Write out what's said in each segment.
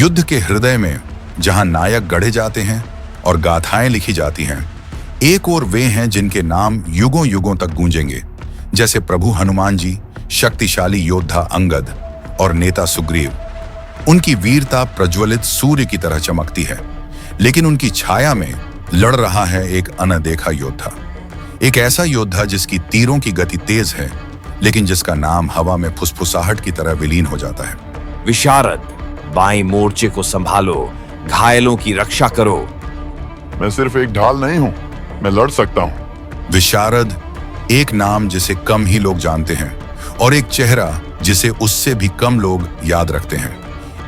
युद्ध के हृदय में जहां नायक गढ़े जाते हैं और गाथाएं लिखी जाती हैं, एक और वे हैं जिनके नाम युगों युगों तक गूंजेंगे, जैसे प्रभु हनुमान जी, शक्तिशाली योद्धा अंगद और नेता सुग्रीव। उनकी वीरता प्रज्वलित सूर्य की तरह चमकती है, लेकिन उनकी छाया में लड़ रहा है एक अनदेखा योद्धा। एक ऐसा योद्धा जिसकी तीरों की गति तेज है, लेकिन जिसका नाम हवा में फुसफुसाहट की तरह विलीन हो जाता है। विशारद, बाएं मोर्चे को संभालो, घायलों की रक्षा करो। मैं सिर्फ एक ढाल नहीं हूं, मैं लड़ सकता हूं। विशारद, एक नाम जिसे कम ही लोग जानते हैं और एक चेहरा जिसे उससे भी कम लोग याद रखते हैं।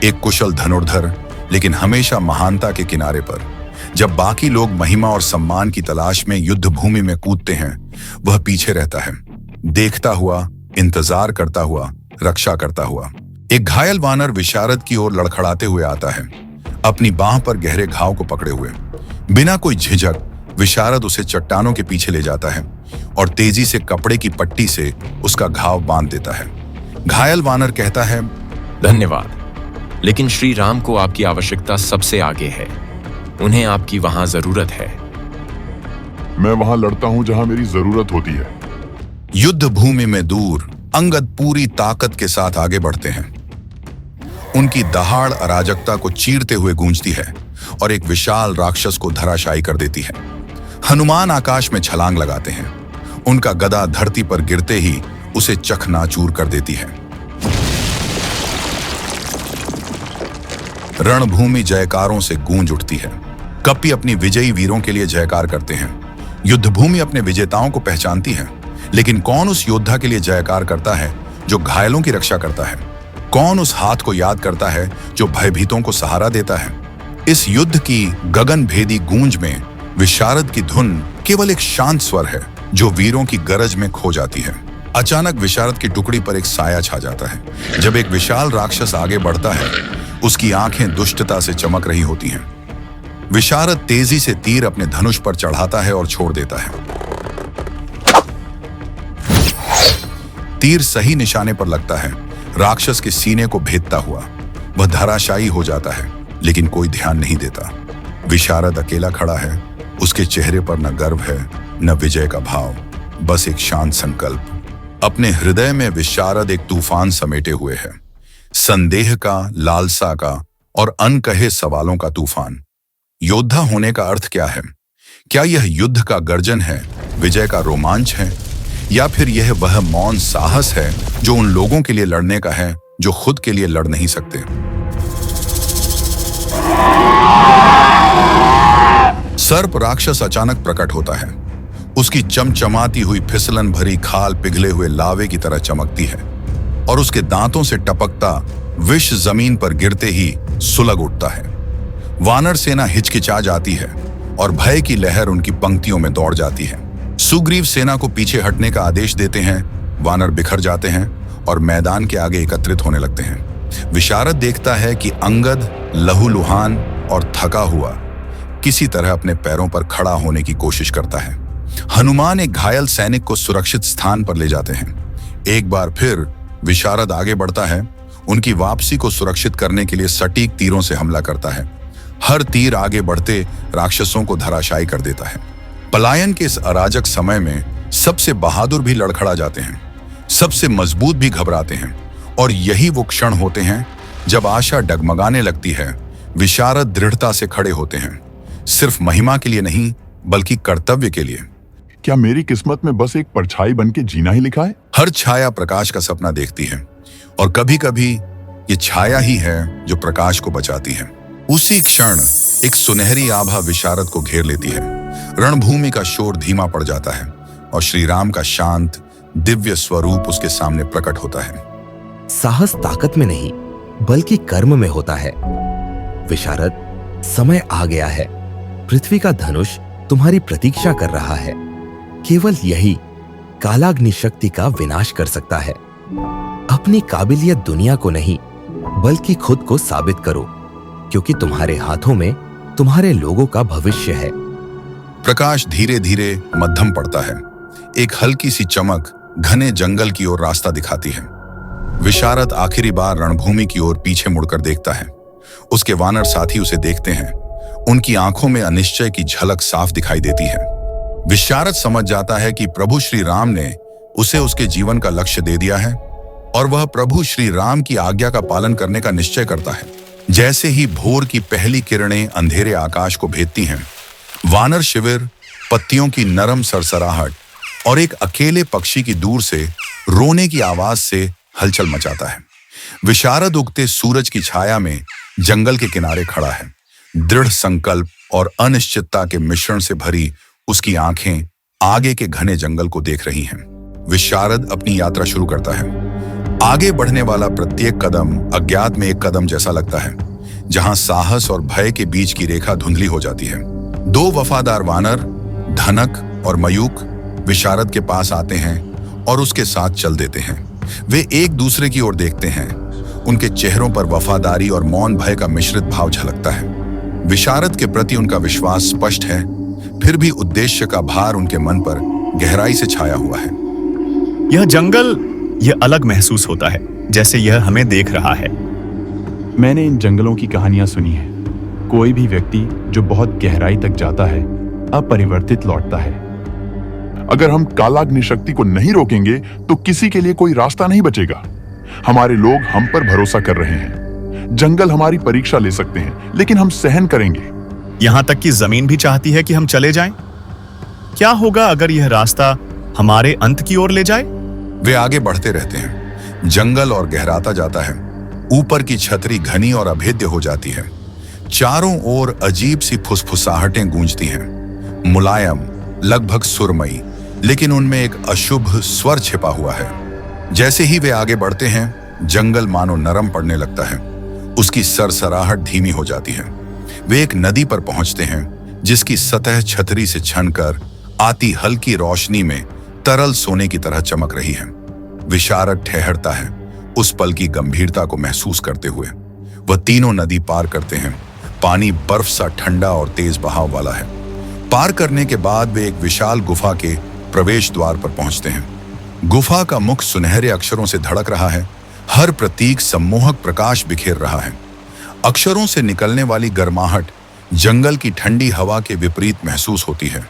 एक कुशल धनुर्धर, लेकिन हमेशा महानता के किनारे पर। जब बाकी लोग महिमा और सम्मान की तलाश में युद्ध भूमि में कूदते हैं, वह पीछे रहता है, देखता हुआ, इंतजार करता हुआ, रक्षा करता हुआ। एक घायल वानर विशारद की ओर लड़खड़ाते हुए आता है, अपनी बांह पर गहरे घाव को पकड़े हुए। बिना कोई झिझक विशारद उसे चट्टानों के पीछे ले जाता है और तेजी से कपड़े की पट्टी से उसका घाव बांध देता है। घायल वानर कहता है, धन्यवाद, लेकिन श्री राम को आपकी आवश्यकता सबसे आगे है। उन्हें आपकी वहां जरूरत है। मैं वहां लड़ता हूं जहां मेरी जरूरत होती है। युद्ध भूमि में दूर अंगद पूरी ताकत के साथ आगे बढ़ते हैं। उनकी दहाड़ अराजकता को चीरते हुए गूंजती है और एक विशाल राक्षस को धराशायी कर देती है। हनुमान आकाश में छलांग लगाते हैं। उनका गदा धरती पर गिरते ही उसे चकनाचूर कर देती है। रणभूमि जयकारों से गूंज उठती है। कपि अपनी विजयी वीरों के लिए जयकार करते हैं। युद्धभूमि अपने विजेताओं को पहचानती है, लेकिन कौन उस योद्धा के लिए जयकार करता है जो घायलों की रक्षा करता है? कौन उस हाथ को याद करता है जो भयभीतों को सहारा देता है? इस युद्ध की गगनभेदी गूंज में विशारद की धुन केवल एक शांत स्वर है जो वीरों की गरज में खो जाती है। अचानक विशारद की टुकड़ी पर एक साया छा जाता है। जब एक विशाल राक्षस आगे बढ़ता है, उसकी आंखें दुष्टता से चमक रही होती हैं। विशारद तेजी से तीर अपने धनुष पर चढ़ाता है और छोड़ देता है। तीर सही निशाने पर लगता है, राक्षस के सीने को भेदता हुआ। वह धराशायी हो जाता है, लेकिन कोई ध्यान नहीं देता। विशारद अकेला खड़ा है। उसके चेहरे पर न गर्व है, न विजय का भाव, बस एक शांत संकल्प। अपने हृदय में विशारद एक तूफान समेटे हुए है, संदेह का, लालसा का और अनकहे सवालों का तूफान। योद्धा होने का अर्थ क्या है? क्या यह युद्ध का गर्जन है, विजय का रोमांच है, या फिर यह वह मौन साहस है जो उन लोगों के लिए लड़ने का है जो खुद के लिए लड़ नहीं सकते? सर्प राक्षस अचानक प्रकट होता है। उसकी चमचमाती हुई फिसलन भरी खाल पिघले हुए लावे की तरह चमकती है और उसके दांतों से टपकता विष जमीन पर गिरते ही सुलग उठता है। वानर सेना हिचकिचा जाती है और भय की लहर उनकी पंक्तियों में दौड़ जाती है। सुग्रीव सेना को पीछे हटने का आदेश देते हैं। वानर बिखर जाते हैं और मैदान के आगे एकत्रित होने लगते हैं। विशारद देखता है कि अंगद लहूलुहान और थका हुआ किसी तरह अपने पैरों पर खड़ा होने की कोशिश करता है। हनुमान एक घायल सैनिक को सुरक्षित स्थान पर ले जाते हैं। एक बार फिर विशारद आगे बढ़ता है। उनकी वापसी को सुरक्षित करने के लिए सटीक तीरों से हमला करता है। हर तीर आगे बढ़ते राक्षसों को धराशायी कर देता है। पलायन के इस अराजक समय में सबसे बहादुर भी लड़खड़ा जाते हैं, सबसे मजबूत भी घबराते हैं, और यही वो क्षण होते हैं जब आशा डगमगाने लगती है। विशारद दृढ़ता से खड़े होते हैं, सिर्फ महिमा के लिए नहीं बल्कि कर्तव्य के लिए। क्या मेरी किस्मत में बस एक परछाई बन के जीना ही लिखा है? हर छाया प्रकाश का सपना देखती है, और कभी कभी ये छाया ही है जो प्रकाश को बचाती है। उसी क्षण एक सुनहरी आभा विशारद को घेर लेती है। रणभूमि का शोर धीमा पड़ जाता है और श्री राम का शांत दिव्य स्वरूप उसके सामने प्रकट होता है। साहस ताकत में नहीं बल्कि कर्म में होता है। विशारद, समय आ गया है। पृथ्वी का धनुष तुम्हारी प्रतीक्षा कर रहा है। केवल यही कालाग्नि शक्ति का विनाश कर सकता है। अपनी काबिलियत दुनिया को नहीं बल्कि खुद को साबित करो, क्योंकि तुम्हारे हाथों में तुम्हारे लोगों का भविष्य है। प्रकाश धीरे धीरे मध्यम पड़ता है। एक हल्की सी चमक घने जंगल की ओर रास्ता दिखाती है। विशारद आखिरी बार रणभूमि की ओर पीछे मुड़कर देखता है। उसके वानर साथी उसे देखते हैं। उनकी आंखों में अनिश्चय की झलक साफ दिखाई देती है। विशारद समझ जाता है कि प्रभु श्री राम ने उसे उसके जीवन का लक्ष्य दे दिया है और वह प्रभु श्री राम की आज्ञा का पालन करने का निश्चय करता है। जैसे ही भोर की पहली किरणें अंधेरे आकाश को भेदती हैं, वानर शिविर, पत्तियों की नरम सरसराहट और एक अकेले पक्षी की दूर से रोने की आवाज से हलचल मचाता है। विशारद उगते सूरज की छाया में जंगल के किनारे खड़ा है। दृढ़ संकल्प और अनिश्चितता के मिश्रण से भरी उसकी आंखें आगे के घने जंगल को देख रही हैं। विशारद अपनी यात्रा शुरू करता है। आगे बढ़ने वाला प्रत्येक कदम अज्ञात में एक कदम जैसा लगता है, जहां साहस और भय के बीच की रेखा धुंधली हो जाती है। दो वफादार वानर, धनक और मयूक, विशारद के पास आते हैं और उसके साथ चल देते हैं। वे एक दूसरे की ओर देखते हैं। उनके चेहरों पर वफादारी और मौन भय का मिश्रित भाव झलकता है। विशारद के प्रति उनका विश्वास स्पष्ट है, फिर भी उद्देश्य का भार उनके मन पर गहराई से छाया हुआ है। यह जंगल यह अलग महसूस होता है, जैसे यह हमें देख रहा है। मैंने इन जंगलों की कहानियां सुनी है। कोई भी व्यक्ति जो बहुत गहराई तक जाता है अपरिवर्तित लौटता है। अगर हम कालाग्नि शक्ति को नहीं रोकेंगे तो किसी के लिए कोई रास्ता नहीं बचेगा। हमारे लोग हम पर भरोसा कर रहे हैं। जंगल हमारी परीक्षा ले सकते हैं, लेकिन हम सहन करेंगे। यहां तक कि जमीन भी चाहती है कि हम चले जाएं। क्या होगा अगर यह रास्ता हमारे अंत की ओर ले जाए? वे आगे बढ़ते रहते हैं। जंगल और गहराता जाता है। ऊपर की छतरी घनी और अभेद्य हो जाती है। चारों ओर अजीब सी फुसफुसाहटें गूंजती हैं, मुलायम, लगभग सुरमई, लेकिन उनमें एक अशुभ स्वर छिपा हुआ है। जैसे ही वे आगे बढ़ते हैं, जंगल मानो नरम पड़ने लगता है। उसकी सरसराहट धीमी हो जाती है। वे एक नदी पर पहुंचते हैं, जिसकी सतह छतरी से छनकर आती हल्की रोशनी में तरल सोने की तरह चमक रही है। विशारद ठहरता है, उस पल की गंभीरता को महसूस करते हुए। वह तीनों नदी पार करते हैं। पानी बर्फ सा ठंडा और तेज बहाव वाला है। पार करने के बाद वे एक विशाल गुफा के प्रवेश द्वार पर पहुंचते हैं। गुफा का मुख सुनहरे अक्षरों से धड़क रहा है। हर प्रतीक सम्मोहक प्रकाश बिखेर रहा है। अक्षरों से निकलने वाली गर्माहट जंगल की ठंडी हवा के विपरीत महसूस होती है,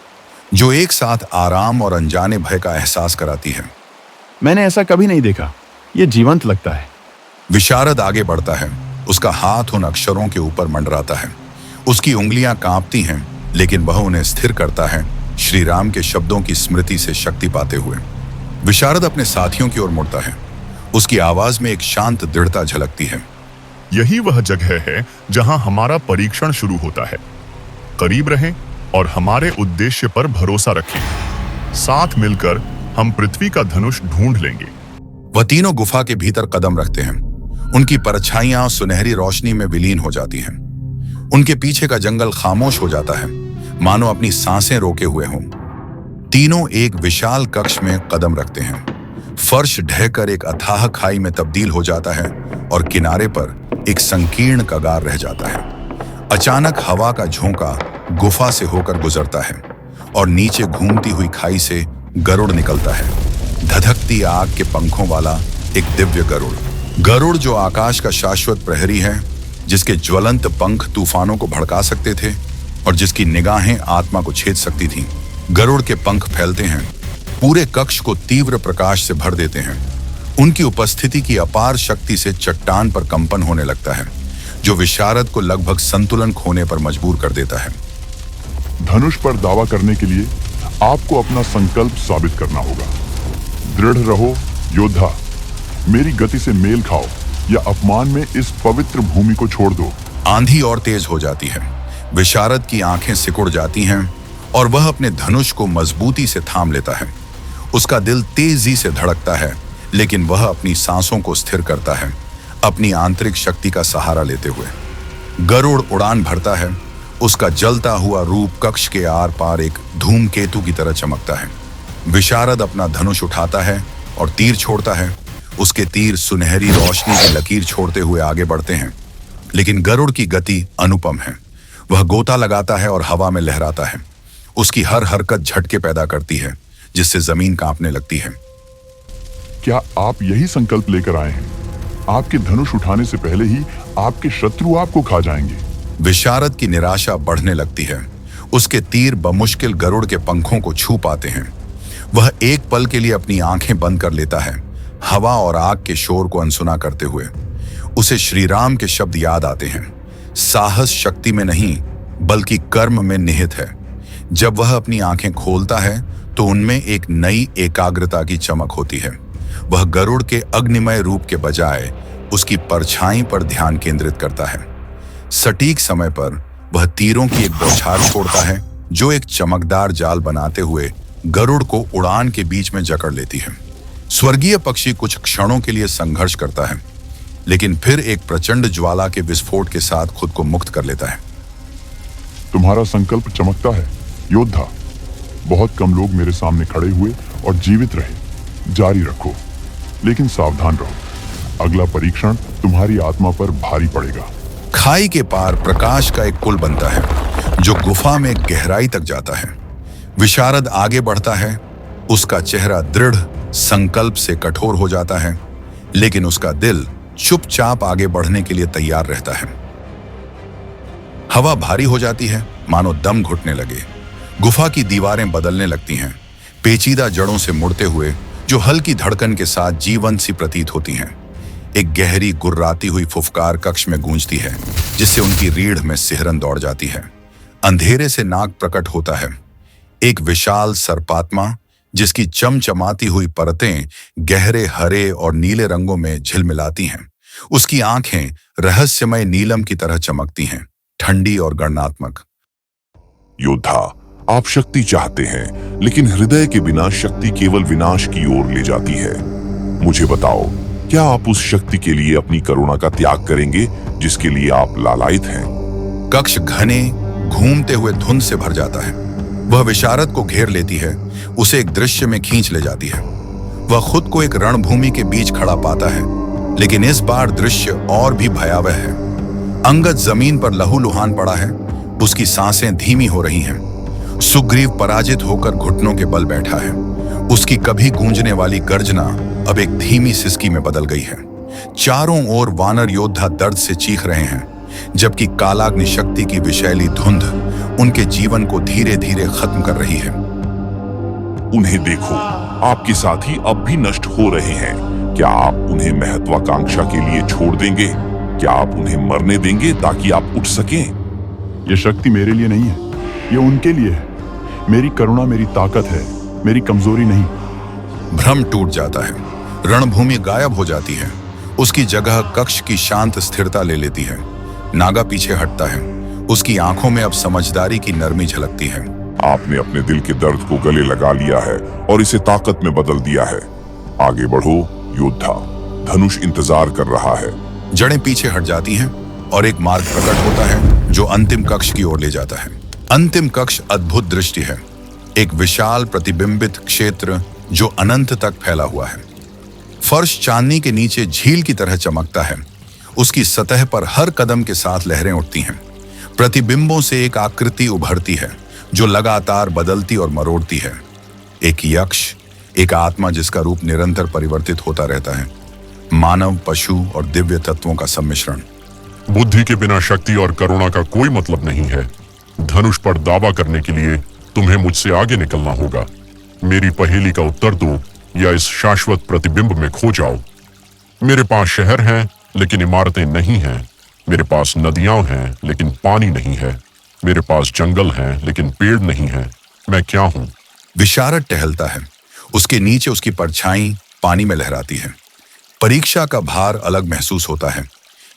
जो एक साथ आराम और अनजाने भय का एहसास कराती है। मैंने ऐसा कभी नहीं देखा। यह जीवंत लगता है। विशारद आगे बढ़ता है। उसका हाथ उन अक्षरों के ऊपर मंडराता है। उसकी उंगलियां कांपती हैं, लेकिन वह उन्हें स्थिर करता है, श्री राम के शब्दों की स्मृति से शक्ति पाते हुए। विशारद अपने साथियों की ओर मुड़ता है। उसकी आवाज में एक शांत दृढ़ता झलकती है। यही वह जगह है जहां हमारा परीक्षण शुरू होता है। करीब रहें और हमारे उद्देश्य पर भरोसा रखें। साथ मिलकर हम पृथ्वी का धनुष ढूंढ लेंगे। वह तीनों गुफा के भीतर कदम रखते हैं। उनकी परछाइयां सुनहरी रोशनी में विलीन हो जाती हैं। उनके पीछे का जंगल खामोश हो जाता है, मानो अपनी सांसें रोके हुए हों। तीनों एक विशाल कक्ष में कदम रखते हैं। फर्श ढहकर एक अथाह खाई में तब्दील हो जाता है और किनारे पर एक संकीर्ण कगार रह जाता है। अचानक हवा का झोंका गुफा से होकर गुजरता है और नीचे घूमती हुई खाई से गरुड़ निकलता है। धधकती आग के पंखों वाला एक दिव्य गरुड़ जो आकाश का शाश्वत प्रहरी है, जिसके ज्वलंत पंख तूफानों को भड़का सकते थे और जिसकी निगाहें आत्मा को छेद सकती थीं। गरुड़ के पंख फैलते हैं, पूरे कक्ष को तीव्र प्रकाश से भर देते हैं। उनकी उपस्थिति की अपार शक्ति से चट्टान पर कंपन होने लगता है, जो विशारद को लगभग संतुलन खोने पर मजबूर कर देता है। धनुष पर दावा करने के लिए आपको अपना संकल्प साबित करना होगा। दृढ़ रहो योद्धा, मेरी गति से मेल खाओ या अपमान में इस पवित्र भूमि को छोड़ दो। आंधी और तेज हो जाती है। विशारद की आंखें सिकुड़ जाती हैं और वह अपने धनुष को मजबूती से थाम लेता है। उसका दिल तेजी से धड़कता है, लेकिन वह अपनी सांसों को स्थिर करता है, अपनी आंतरिक शक्ति का सहारा लेते हुए। गरुड़ उड़ान भरता है। उसका जलता हुआ रूप कक्ष के आर पार एक धूमकेतु की तरह चमकता है। विशारद अपना धनुष उठाता है और तीर छोड़ता है। उसके तीर सुनहरी रोशनी की लकीर छोड़ते हुए आगे बढ़ते हैं, लेकिन गरुड़ की गति अनुपम है। वह गोता लगाता है और हवा में लहराता है। उसकी हर हरकत झटके पैदा करती है, जिससे जमीन कांपने लगती है। क्या आप यही संकल्प लेकर आए हैं? आपके धनुष उठाने से पहले ही आपके शत्रु आपको खा जाएंगे। विशारद की निराशा बढ़ने लगती है। उसके तीर बमुश्किल गरुड़ के पंखों को छू पाते हैं। वह एक पल के लिए अपनी आंखें बंद कर लेता है, हवा और आग के शोर को अनसुना करते हुए। उसे श्री राम के शब्द याद आते हैं, साहस शक्ति में नहीं बल्कि कर्म में निहित है। जब वह अपनी आंखें खोलता है तो उनमें एक नई एकाग्रता की चमक होती है। वह गरुड़ के अग्निमय रूप के बजाय उसकी परछाई पर ध्यान केंद्रित करता है। सटीक समय पर वह तीरों की एक बौछार छोड़ता है जो एक चमकदार जाल बनाते हुए गरुड़ को उड़ान के बीच में जकड़ लेती है। स्वर्गीय पक्षी कुछ क्षणों के लिए संघर्ष करता है, लेकिन फिर एक प्रचंड ज्वाला के विस्फोट के साथ खुद को मुक्त कर लेता है। तुम्हारा संकल्प चमकता है योद्धा। बहुत कम लोग मेरे सामने खड़े हुए और जीवित रहे। जारी रखो, लेकिन सावधान रहो। अगला परीक्षण तुम्हारी आत्मा पर भारी पड़ेगा। खाई के पार प्रकाश का एक पुल बनता है जो गुफा में गहराई तक जाता है। विशारद आगे बढ़ता है। उसका चेहरा दृढ़ संकल्प से कठोर हो जाता है, लेकिन उसका दिल चुपचाप आगे बढ़ने के लिए तैयार रहता है। हवा भारी हो जाती है, मानो दम घुटने लगे। गुफा की दीवारें बदलने लगती हैं, पेचीदा जड़ों से मुड़ते हुए जो हल्की धड़कन के साथ जीवंत सी प्रतीत होती हैं। एक गहरी गुर्राती हुई फुफकार कक्ष में गूंजती है, जिससे उनकी रीढ़ में सिहरन दौड़ जाती है। अंधेरे से नाग प्रकट होता है, एक विशाल सर्पात्मा जिसकी चमचमाती हुई परतें गहरे हरे और नीले रंगों में झिलमिलाती हैं। उसकी आंखें रहस्यमय नीलम की तरह चमकती हैं, ठंडी और गणनात्मक। योद्धा, आप शक्ति चाहते हैं, लेकिन हृदय के बिना शक्ति केवल विनाश की ओर ले जाती है। मुझे बताओ, क्या आप उस शक्ति के लिए अपनी करुणा का त्याग करेंगे जिसके लिए आप लालायित हैं? कक्ष घने घूमते हुए धुंध से भर जाता है। वह विशारद को घेर लेती है, उसे एक दृश्य में खींच ले जाती है। वह खुद को एक रणभूमि के बीच खड़ा पाता है, लेकिन इस बार दृश्य और भी भयावह है। अंगद जमीन पर लहूलुहान पड़ा है, उसकी सांसें धीमी हो रही हैं। सुग्रीव पराजित होकर घुटनों के बल बैठा है। उसकी कभी गूंजने वाली गर्जना अब एक धीमी सिसकी में बदल गई है। चारों ओर वानर योद्धा दर्द से चीख रहे हैं, जबकि कालाग्नि शक्ति की विषैली धुंध उनके जीवन को धीरे धीरे खत्म कर रही है। उन्हें देखो, आपके साथी अब भी नष्ट हो रहे हैं। क्या आप उन्हें महत्वाकांक्षा के लिए छोड़ देंगे? क्या आप उन्हें मरने देंगे ताकि आप उठ सकें? यह शक्ति मेरे लिए नहीं है, ये उनके लिए है। मेरी करुणा मेरी ताकत है, मेरी कमजोरी नहीं। भ्रम टूट जाता है, रणभूमि गायब हो जाती है। उसकी जगह कक्ष की शांत स्थिरता ले लेती है। नागा पीछे हटता है, उसकी आंखों में अब समझदारी की नरमी झलकती है। आपने अपने दिल के दर्द को गले लगा लिया है और इसे ताकत में बदल दिया है। आगे बढ़ो योद्धा, धनुष इंतजार कर रहा है। जड़ें पीछे हट जाती हैं और एक मार्ग प्रकट होता है जो अंतिम कक्ष की ओर ले जाता है। अंतिम कक्ष अद्भुत दृष्टि है, एक विशाल प्रतिबिंबित क्षेत्र जो अनंत तक फैला हुआ है। फर्श चांदनी के नीचे झील की तरह चमकता है। उसकी सतह पर हर कदम के साथ लहरें उठती हैं। प्रतिबिंबों से एक आकृति उभरती है जो लगातार बदलती और मरोड़ती है। एक यक्ष, एक आत्मा जिसका रूप निरंतर परिवर्तित होता रहता है। मानव, पशु और दिव्य तत्वों का सम्मिश्रण। बुद्धि के बिना शक्ति और करुणा का कोई मतलब नहीं है। धनुष पर दावा करने के लिए तुम्हें मुझसे आगे निकलना होगा। मेरी पहेली का उत्तर दो या इस शाश्वत प्रतिबिंब में खो जाओ। मेरे पास शहर हैं लेकिन इमारतें नहीं हैं। मेरे पास नदियां हैं लेकिन पानी नहीं है। मेरे पास जंगल हैं लेकिन पेड़ नहीं है। मैं क्या हूं? विशारद टहलता है, उसके नीचे उसकी परछाई पानी में लहराती है। परीक्षा का भार अलग महसूस होता है।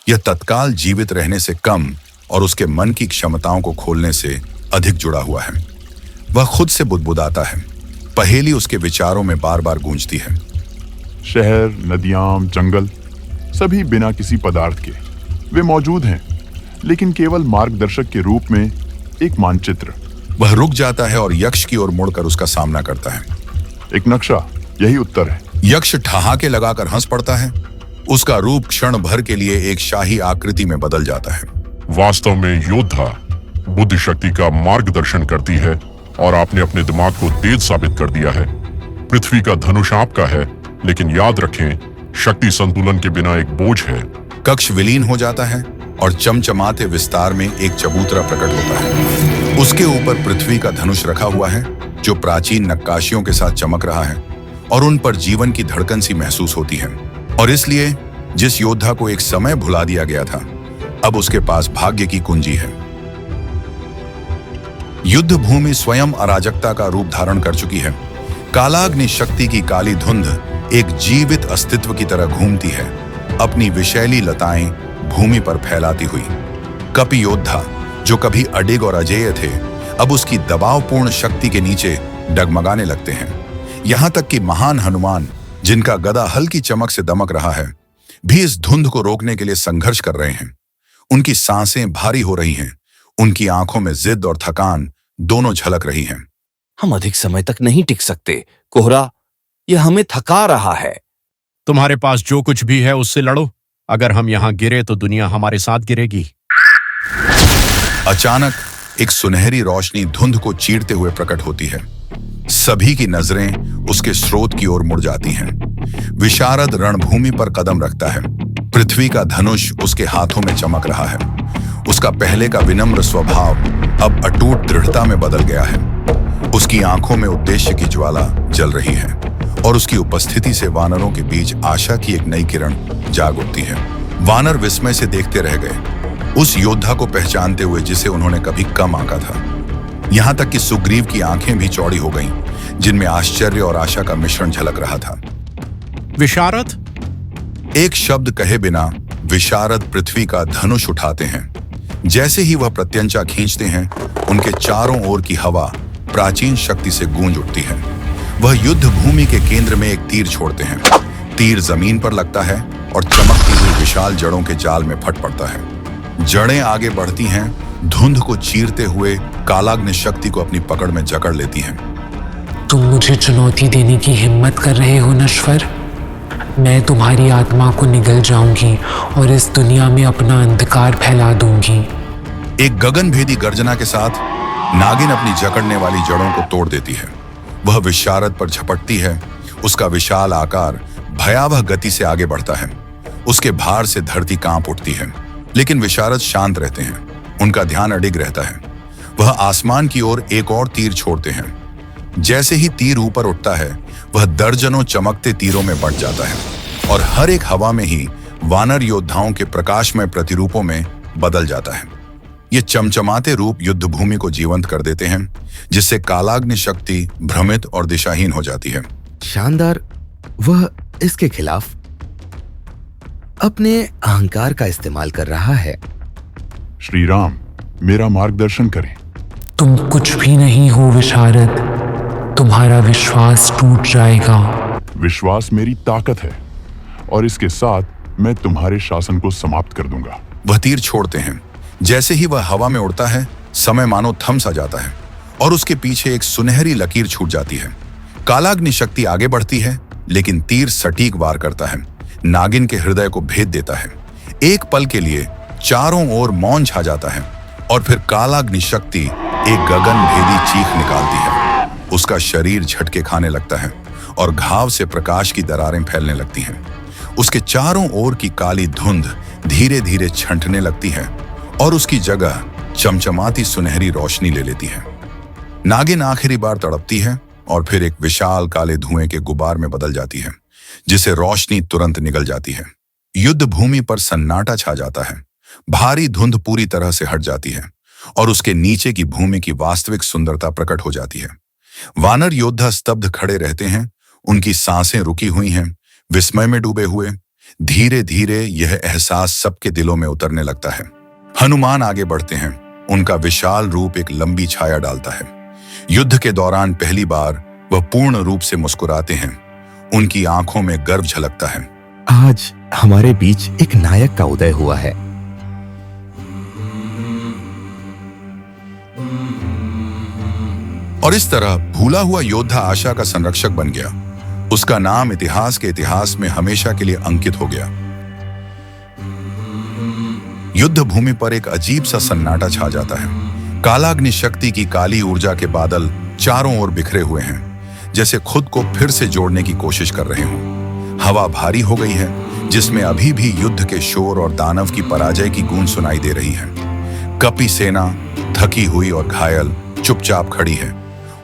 यह तत्काल जीवित रहने से कम और उसके मन की क्षमताओं को खोलने से अधिक जुड़ा हुआ है। वह खुद से बुदबुदाता है। पहेली उसके विचारों में बार बार गूंजती है। शहर, नदियां, जंगल, सभी बिना किसी पदार्थ के। वे मौजूद हैं, लेकिन केवल मार्गदर्शक के रूप में, एक मानचित्र। वह रुक जाता है और यक्ष की ओर मुड़कर उसका सामना करता है। एक नक्शा, यही उत्तर है। यक्ष ठहाके लगाकर हंस पड़ता है। उसका रूप क्षण भर के लिए एक शाही आकृति में बदल जाता है। वास्तव में योद्धा बुद्धि शक्ति का मार्गदर्शन करती है और आपने अपने दिमाग को तेज साबित कर दिया है। पृथ्वी का धनुष आपका है, लेकिन याद रखें, शक्ति संतुलन के बिना एक बोझ है। कक्ष विलीन हो जाता है और चमचमाते विस्तार में एक चबूतरा प्रकट होता है। उसके ऊपर पृथ्वी का धनुष रखा हुआ है जो प्राचीन नक्काशियों के साथ चमक रहा है और उन पर जीवन की धड़कन सी महसूस होती है। और इसलिए जिस योद्धा को एक समय भुला दिया गया था, अब उसके पास भाग्य की कुंजी है। युद्ध भूमि स्वयं अराजकता का रूप धारण कर चुकी है। कालाग्नि शक्ति की काली धुंध एक जीवित अस्तित्व की तरह घूमती है, अपनी विषैली लताएं भूमि पर फैलाती हुई। कपि योद्धा जो कभी अडिग और अजेय थे, अब उसकी दबावपूर्ण शक्ति के नीचे डगमगाने लगते हैं। यहां तक कि महान हनुमान, जिनका गदा हल्की चमक से दमक रहा है, भी इस धुंध को रोकने के लिए संघर्ष कर रहे हैं। उनकी सांसें भारी हो रही हैं, उनकी आंखों में जिद और थकान दोनों झलक रही हैं। हम अधिक समय तक नहीं टिक सकते कोहरा, यह हमें थका रहा है। तुम्हारे पास जो कुछ भी है उससे लड़ो। अगर हम यहां गिरे तो दुनिया हमारे साथ गिरेगी। अचानक एक सुनहरी रोशनी धुंध को चीरते हुए प्रकट होती है। सभी की नजरें उसके स्रोत की ओर मुड़ जाती हैं। विशारद रणभूमि पर कदम रखता है। पृथ्वी का धनुष उसके हाथों में चमक रहा है। उसका पहले का विनम्र स्वभाव अब अटूट दृढ़ता में बदल गया है। उसकी आंखों में उद्देश्य की ज्वाला जल रही है और उसकी उपस्थिति से वानरों के बीच आशा की एक नई किरण जाग उठती है। वानर विस्मय से देखते रह गए, उस योद्धा को पहचानते हुए जिसे उन्होंने कभी कम आंका था। यहां तक कि सुग्रीव की आंखें भी चौड़ी हो गईं, जिनमें आश्चर्य और आशा का मिश्रण झलक रहा था। विशारद? एक शब्द कहे बिना विशारद पृथ्वी का धनुष उठाते हैं। जैसे ही वह प्रत्यंचा खींचते हैं, उनके चारों ओर की हवा प्राचीन शक्ति से गूंज उठती है। वह युद्ध भूमि के केंद्र में एक तीर छोड़ते हैं। तीर जमीन पर लगता है और चमकती हुई विशाल जड़ों के जाल में फट पड़ता है। जड़ें आगे बढ़ती हैं, धुंध को चीरते हुए कालाग्नि शक्ति को अपनी पकड़ में जकड़ लेती हैं। तुम मुझे चुनौती देने की हिम्मत कर रहे हो नश्वर? मैं तुम्हारी आत्मा को निगल जाऊंगी और इस दुनिया में अपना अंधकार फैला दूंगी। एक गगनभेदी गर्जना के साथ नागिन अपनी जकड़ने वाली जड़ों को तोड़ देती है। वह विशारद पर झपटती है। उसका विशाल आकार भयावह गति से आगे बढ़ता है। उसके भार से धरती कांप उठती है, लेकिन विशारद शांत रहते हैं। उनका ध्यान अडिग रहता है। वह आसमान की ओर एक और तीर छोड़ते हैं। जैसे ही तीर ऊपर उठता है, वह दर्जनों चमकते तीरों में बंट जाता है और हर एक हवा में ही वानर योद्धाओं के प्रकाशमय प्रतिरूपों में बदल जाता है। ये चमचमाते रूप युद्ध भूमि को जीवंत कर देते हैं, जिससे कालाग्नि शक्ति भ्रमित और दिशाहीन हो जाती है। शानदार। वह इसके खिलाफ अपने अहंकार का इस्तेमाल कर रहा है। श्री राम, मेरा मार्गदर्शन करें। तुम कुछ भी नहीं हो विशारद, तुम्हारा विश्वास टूट जाएगा। विश्वास मेरी ताकत है और इसके साथ मैं तुम्हारे शासन को समाप्त कर दूंगा। वह तीर छोड़ते हैं। जैसे ही वह हवा में उड़ता है, समय मानो थम सा जाता है और उसके पीछे एक सुनहरी लकीर छूट जाती है। कालाग्नि शक्ति आगे बढ़ती है, लेकिन तीर सटीक वार करता है, नागिन के हृदय को भेद देता है। एक पल के लिए चारों ओर मौन छा जाता है और फिर कालाग्नि शक्ति एक गगनभेदी चीख निकालती है। उसका शरीर झटके खाने लगता है और घाव से प्रकाश की दरारें फैलने लगती हैं। उसके चारों ओर की काली धुंध धीरे धीरे छंटने लगती है और उसकी जगह चमचमाती सुनहरी रोशनी ले लेती है। नागिन आखिरी बार तड़पती है और फिर एक विशाल काले धुएं के गुबार में बदल जाती है, जिसे रोशनी तुरंत निगल जाती है। युद्ध भूमि पर सन्नाटा छा जाता है। भारी धुंध पूरी तरह से हट जाती है और उसके नीचे की भूमि की वास्तविक सुंदरता प्रकट हो जाती है। वानर योद्धा स्तब्ध खड़े रहते हैं। उनकी सांसें रुकी हुई हैं, विस्मय में डूबे हुए। धीरे धीरे यह एहसास सबके दिलों में उतरने लगता है। हनुमान आगे बढ़ते हैं। उनका विशाल रूप एक लंबी छाया डालता है। युद्ध के दौरान पहली बार वह पूर्ण रूप से मुस्कुराते हैं। उनकी आंखों में गर्व झलकता है। आज हमारे बीच एक नायक का उदय हुआ है। और इस तरह भूला हुआ योद्धा आशा का संरक्षक बन गया। उसका नाम इतिहास के इतिहास में हमेशा के लिए अंकित हो गया। युद्ध भूमि पर एक अजीब सा सन्नाटा छा जाता है। कालाग्नि शक्ति की काली ऊर्जा के बादल चारों ओर बिखरे हुए हैं, जैसे खुद को फिर से जोड़ने की कोशिश कर रहे हों। हवा भारी हो गई है, जिसमें अभी भी युद्ध के शोर और दानव की पराजय की गूंज सुनाई दे रही है। कपि सेना थकी हुई और घायल चुपचाप खड़ी है।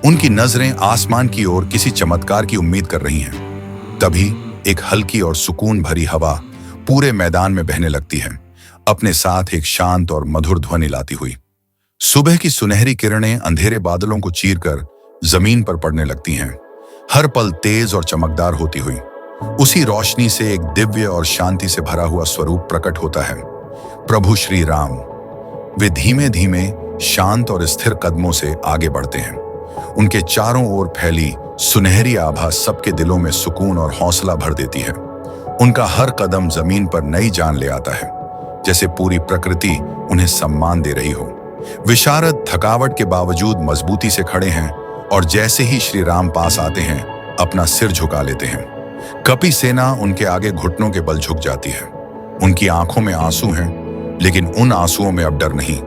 उनकी नजरें आसमान की ओर किसी चमत्कार की उम्मीद कर रही हैं। तभी एक हल्की और सुकून भरी हवा पूरे मैदान में बहने लगती है, अपने साथ एक शांत और मधुर ध्वनि लाती हुई। सुबह की सुनहरी किरणें अंधेरे बादलों को चीरकर जमीन पर पड़ने लगती हैं, हर पल तेज और चमकदार होती हुई। उसी रोशनी से एक दिव्य और शांति से भरा हुआ स्वरूप प्रकट होता है, प्रभु श्री राम। वे धीमे धीमे शांत और स्थिर कदमों से आगे बढ़ते हैं। उनके चारों ओर फैली सुनहरी आभा सबके दिलों में सुकून और हौसला भर देती है। उनका हर कदम जमीन पर नई जान ले आता है, जैसे पूरी प्रकृति उन्हें सम्मान दे रही हो। विशारद थकावट के बावजूद मजबूती से खड़े हैं और जैसे ही श्री राम पास आते हैं अपना सिर झुका लेते हैं। कपि सेना उनके आगे घुटनों के बल झुक जाती है। उनकी आंखों में आंसू हैं, लेकिन उन आंसुओं में अब डर नहीं,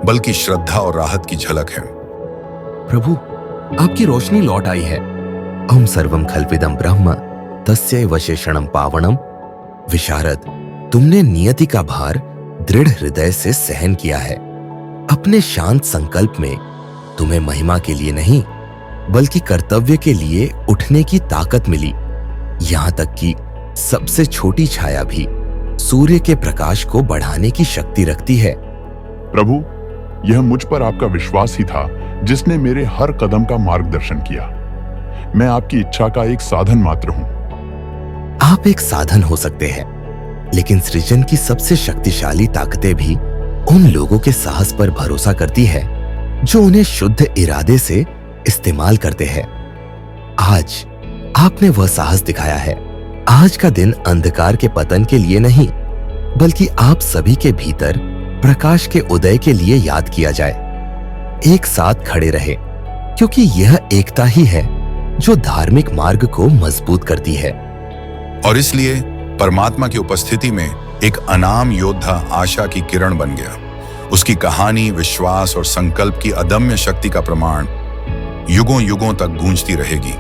बल्कि श्रद्धा और राहत की झलक है। प्रभु, आपकी रोशनी लौट आई है। अहम सर्वम खल्विदम ब्रह्म तस्यैव शेषणम पावनम। विशारद, तुमने नियति का भार दृढ़ हृदय से सहन किया है। अपने शांत संकल्प में तुम्हें महिमा के लिए नहीं, बल्कि कर्तव्य के लिए उठने की ताकत मिली। यहां तक कि सबसे छोटी छाया भी सूर्य के प्रकाश को बढ़ाने की शक्ति रखती है। प्रभु, यह मुझ पर आपका विश्वास ही था जिसने मेरे हर कदम का मार्गदर्शन किया। मैं आपकी इच्छा का एक साधन मात्र हूं। आप एक साधन हो सकते हैं, लेकिन सृजन की सबसे शक्तिशाली ताकतें भी उन लोगों के साहस पर भरोसा करती है जो उन्हें शुद्ध इरादे से इस्तेमाल करते हैं। आज आपने वह साहस दिखाया है। आज का दिन अंधकार के पतन के लिए नहीं, बल्कि आप सभी के भीतर प्रकाश के उदय के लिए याद किया जाए। एक साथ खड़े रहे, क्योंकि यह एकता ही है जो धार्मिक मार्ग को मजबूत करती है। और इसलिए परमात्मा की उपस्थिति में एक अनाम योद्धा आशा की किरण बन गया। उसकी कहानी विश्वास और संकल्प की अदम्य शक्ति का प्रमाण युगों युगों तक गूंजती रहेगी।